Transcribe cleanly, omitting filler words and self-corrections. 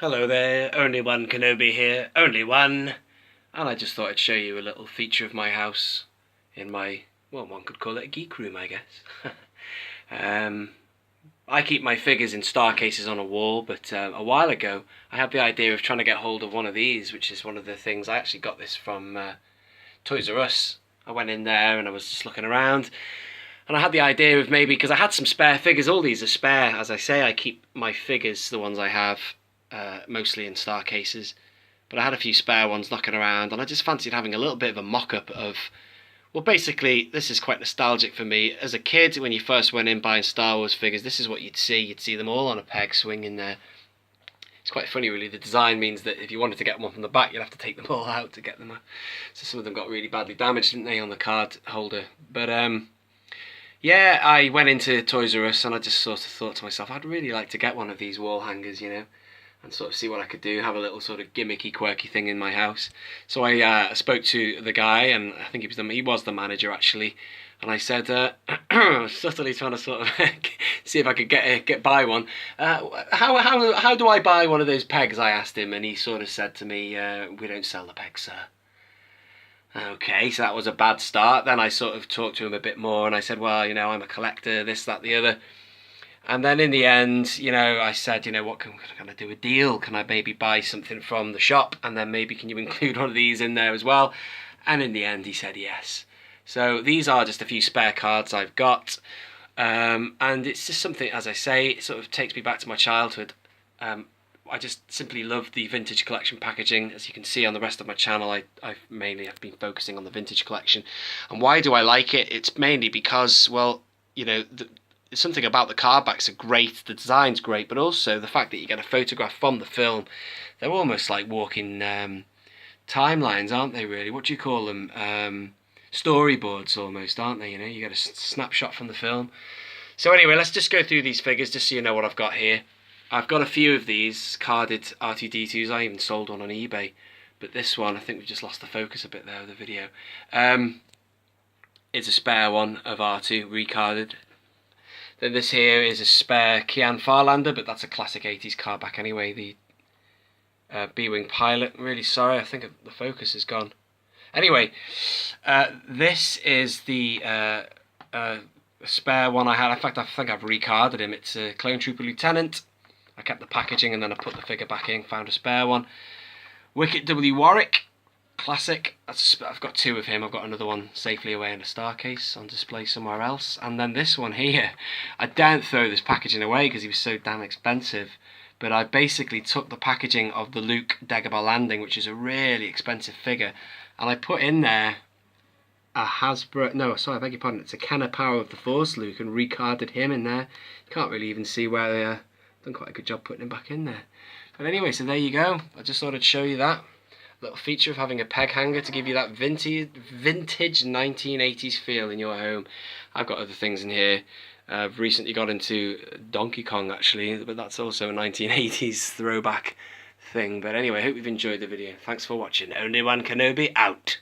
Hello there, only one Kenobi here, only one. And I just thought I'd show you a little feature of my house in my, well, one could call it a geek room, I guess. I keep my figures in star cases on a wall, but a while ago I had the idea of trying to get hold of one of these, which is one of the things, I actually got this from Toys R Us. I went in there and I was just looking around, and I had the idea of maybe, because I had some spare figures, all these are spare, as I say, I keep my figures, the ones I have, mostly in star cases, but I had a few spare ones knocking around, and I just fancied having a little bit of a mock-up of, well, basically, this is quite nostalgic for me. As a kid, when you first went in buying Star Wars figures, this is what you'd see. You'd see them all on a peg swinging there. It's quite funny, really. The design means that if you wanted to get one from the back, you'd have to take them all out to get them out. So some of them got really badly damaged, didn't they, on the card holder. But, yeah, I went into Toys R Us and I just sort of thought to myself, I'd really like to get one of these wall hangers, you know, and sort of see what I could do, have a little sort of gimmicky, quirky thing in my house. So I spoke to the guy, and I think he was the manager actually, and I said, subtly trying to sort of see if I could get buy one. How do I buy one of those pegs? I asked him, and he sort of said to me, we don't sell the pegs, sir. Okay, so that was a bad start. Then I sort of talked to him a bit more, and I said, well, you know, I'm a collector, this, that, the other. And then in the end, you know, I said, you know, what can I do a deal? Can I maybe buy something from the shop? And then maybe can you include one of these in there as well? And in the end, he said yes. So these are just a few spare cards I've got. And it's just something, as I say, it sort of takes me back to my childhood. I just simply love the vintage collection packaging. As you can see on the rest of my channel, I mainly have been focusing on the vintage collection. And why do I like it? It's mainly because, well, you know, something about the card backs are great, the design's great, but also the fact that you get a photograph from the film. They're almost like walking timelines, aren't they, really? What do you call them? Storyboards almost, aren't they? You know, you get a snapshot from the film. So anyway, let's just go through these figures just so you know what I've got here. I've got a few of these carded R2-D2s. I even sold one on eBay, but this one, I think we've just lost the focus a bit there of the video. It's a spare one of R2 recarded. Then this here is a spare Kian Farlander, but that's a classic 80s card back anyway, the B-Wing pilot. I'm really sorry, I think the focus is gone. Anyway, this is the spare one I had. In fact, I think I've recarded him. It's a Clone Trooper Lieutenant. I kept the packaging and then I put the figure back in, found a spare one. Wicket W. Warwick. Classic. I've got two of him. I've got another one safely away in a star case on display somewhere else. And then this one here. I daren't throw this packaging away because he was so damn expensive. But I basically took the packaging of the Luke Dagobah Landing, which is a really expensive figure, and I put in there a Hasbro, no, sorry, I beg your pardon, it's a Kenner Power of the Force Luke, and recarded him in there. You can't really even see where they done quite a good job putting him back in there. But anyway, so there you go. I just thought I'd show you that little feature of having a peg hanger to give you that vintage 1980s feel in your home. I've got other things in here. I've recently got into Donkey Kong actually, but that's also a 1980s throwback thing. But anyway, I hope you've enjoyed the video. Thanks for watching. Only One Kenobi out.